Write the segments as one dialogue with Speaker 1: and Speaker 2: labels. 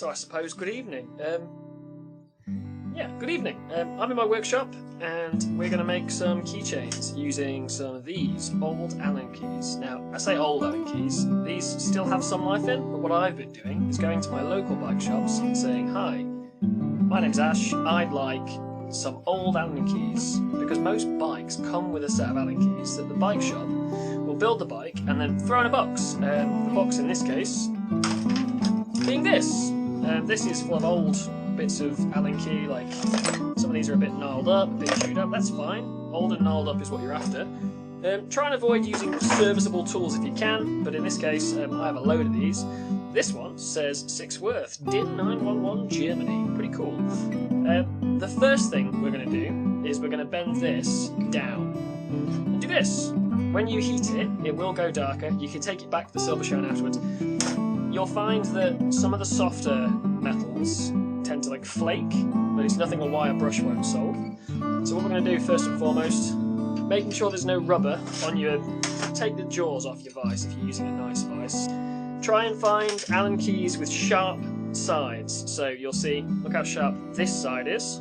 Speaker 1: So I suppose good evening. Yeah, good evening. I'm in my workshop and we're going to make some keychains using some of these old Allen keys. Now, I say old Allen keys, these still have some life in, but what I've been doing is going to my local bike shops and saying, "Hi, my name's Ash, I'd like some old Allen keys," because most bikes come with a set of Allen keys that the bike shop will build the bike and then throw in a box. The box in this case being this. This is full of old bits of Allen key, like some of these are a bit gnarled up, a bit chewed up, that's fine. Old and gnarled up is what you're after. Try and avoid using serviceable tools if you can, but in this case I have a load of these. This one says 6 worth, DIN 911 Germany, pretty cool. The first thing we're going to do is we're going to bend this down and do this. When you heat it, it will go darker. You can take it back to the silver shine afterwards. You'll find that some of the softer metals tend to like flake, but it's nothing a wire brush won't solve. So what we're going to do first and foremost, making sure there's no rubber on your, take the jaws off your vise if you're using a nice vise. Try and find Allen keys with sharp sides. So you'll see, look how sharp this side is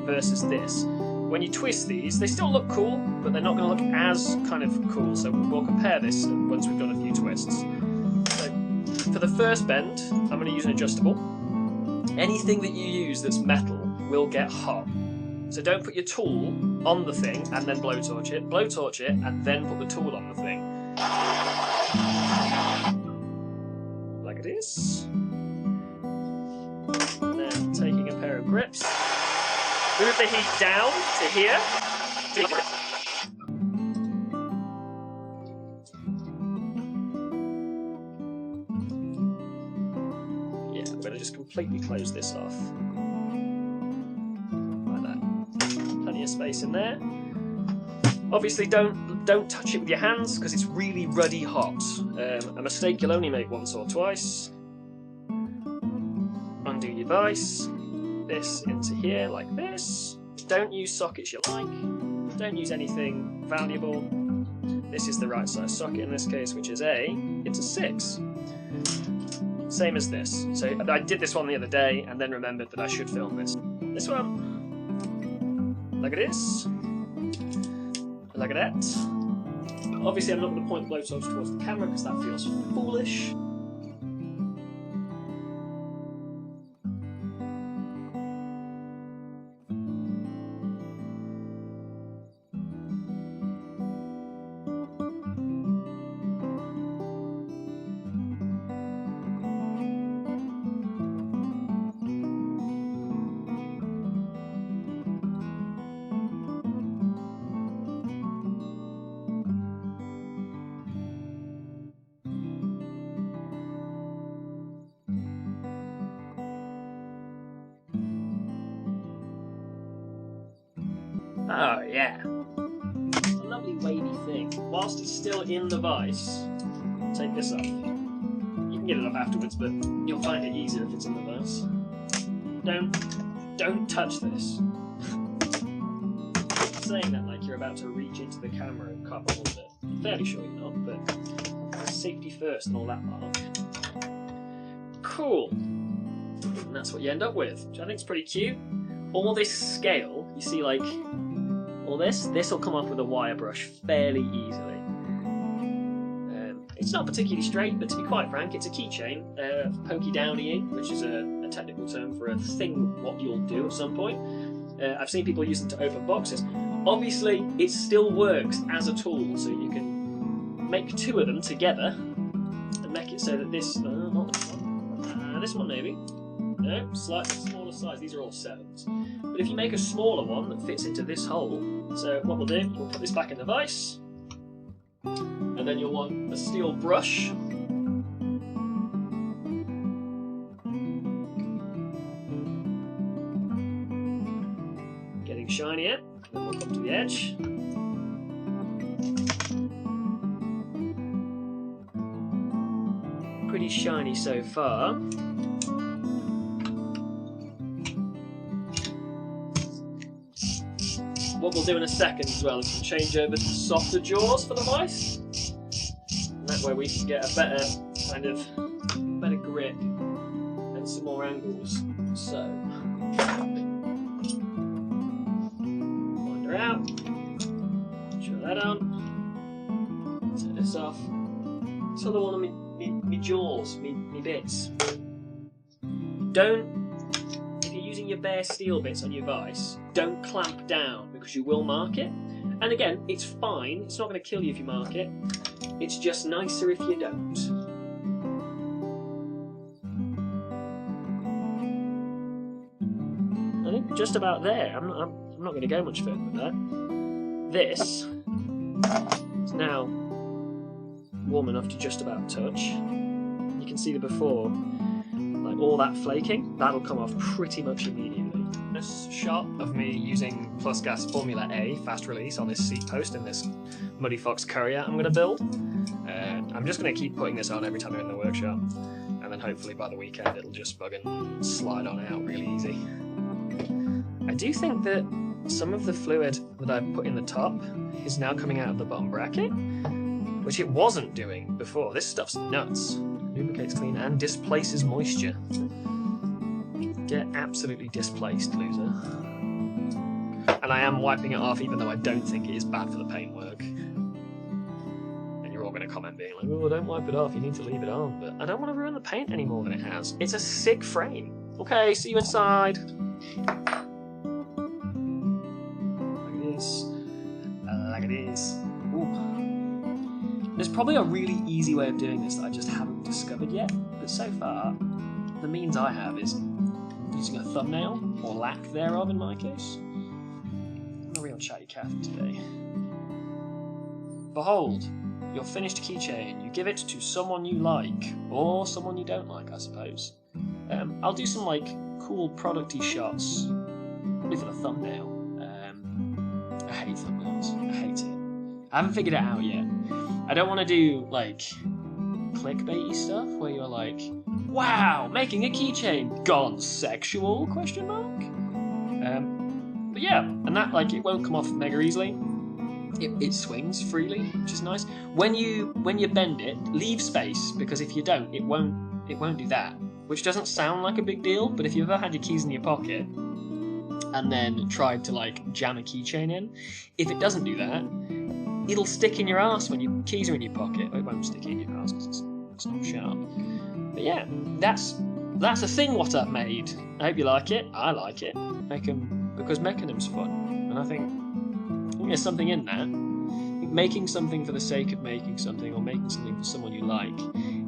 Speaker 1: versus this. When you twist these, they still look cool, but they're not going to look as kind of cool. So we'll compare this once we've done a few twists. So for the first bend, I'm going to use an adjustable. Anything that you use that's metal will get hot. So don't put your tool on the thing and then blowtorch it. Blowtorch it and then put the tool on the thing. Like it is. And then taking a pair of grips. Move the heat down to here. Yeah, I'm going to just completely close this off. Like that. Plenty of space in there. Obviously don't touch it with your hands because it's really ruddy hot. A mistake you'll only make once or twice. Undo your vise. This into here like this. Don't use sockets you like. Don't use anything valuable. This is the right size socket in this case, which is it's a 6. Same as this. So I did this one the other day and then remembered that I should film this. This one. Like it is. Like that. Obviously I'm not going to point the blowtorch towards the camera because that feels foolish. Oh yeah, it's a lovely wavy thing. Whilst it's still in the vise, take this off. You can get it off afterwards, but you'll find it easier if it's in the vise. Don't touch this. I'm saying that like you're about to reach into the camera and cut all of it. I'm fairly sure you're not, but safety first and all that mark. Cool. And that's what you end up with, which I think is pretty cute. All this scale, you see like all this will come off with a wire brush fairly easily. It's not particularly straight, but to be quite frank, it's a keychain, pokey downying, which is a technical term for a thing what you'll do at some point. I've seen people use them to open boxes. Obviously, it still works as a tool, so you can make 2 of them together and make it so that this, not this one, this one maybe. No, slightly smaller size, these are all 7s. But if you make a smaller one that fits into this hole, so what we'll do, we'll put this back in the vise, and then you'll want a steel brush. Getting shinier, then we'll come to the edge. Pretty shiny so far. What we'll do in a second as well is we'll change over to softer jaws for the vise. And that way we can get a better grip. and some more angles. So, wind her out, shut that on, turn this off. This other one of me jaws, me bits. Don't, if you're using your bare steel bits on your vise, don't clamp down because you will mark it. And again, it's fine, it's not going to kill you if you mark it. It's just nicer if you don't. I think just about there. I'm not going to go much further with that. This is now warm enough to just about touch. You can see the before, like all that flaking, that'll come off pretty much immediately. This shot of me using Plus Gas Formula A fast release on this seat post in this Muddy Fox Courier I'm going to build. I'm just going to keep putting this on every time I'm in the workshop, and then hopefully by the weekend it'll just fucking slide on out really easy. I do think that some of the fluid that I've put in the top is now coming out of the bottom bracket, which it wasn't doing before. This stuff's nuts. Lubricates clean and displaces moisture. Get absolutely displaced, loser. And I am wiping it off even though I don't think it is bad for the paintwork. And you're all going to comment being like, oh, don't wipe it off, you need to leave it on. But I don't want to ruin the paint any more than it has. It's a sick frame. Okay, see you inside. Like it is. Ooh. There's probably a really easy way of doing this that I just haven't discovered yet, but so far, the means I have is using a thumbnail, or lack thereof in my case. I'm a real chatty Cathy today. Behold, your finished keychain. You give it to someone you like, or someone you don't like, I suppose. I'll do some like cool producty shots, probably for the thumbnail. I hate thumbnails. I hate it. I haven't figured it out yet. I don't want to do like clickbaity stuff where you're like, wow, making a keychain gone sexual ? But yeah, and that like it won't come off mega easily. It swings freely, which is nice. When you bend it, leave space, because if you don't, it won't do that. Which doesn't sound like a big deal, but if you've ever had your keys in your pocket and then tried to like jam a keychain in, if it doesn't do that, it'll stick in your arse when your keys are in your pocket. It won't stick in your arse because it's not sharp. But yeah, that's a thing what I've made. I hope you like it. I like it. Because making them's fun, and I think there's something in that. Making something for the sake of making something, or making something for someone you like,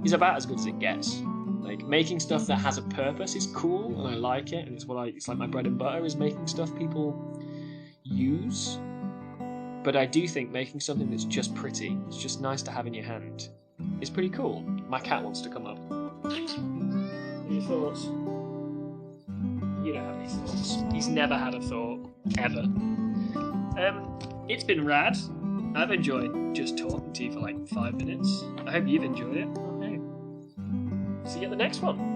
Speaker 1: is about as good as it gets. Like, making stuff that has a purpose is cool, and I like it, and it's like my bread and butter is making stuff people use. But I do think making something that's just pretty, it's just nice to have in your hand, is pretty cool. My cat wants to come up. Any thoughts? You don't have any thoughts. He's never had a thought, ever. It's been rad. I've enjoyed just talking to you for like 5 minutes. I hope you've enjoyed it. Okay. See you at the next one.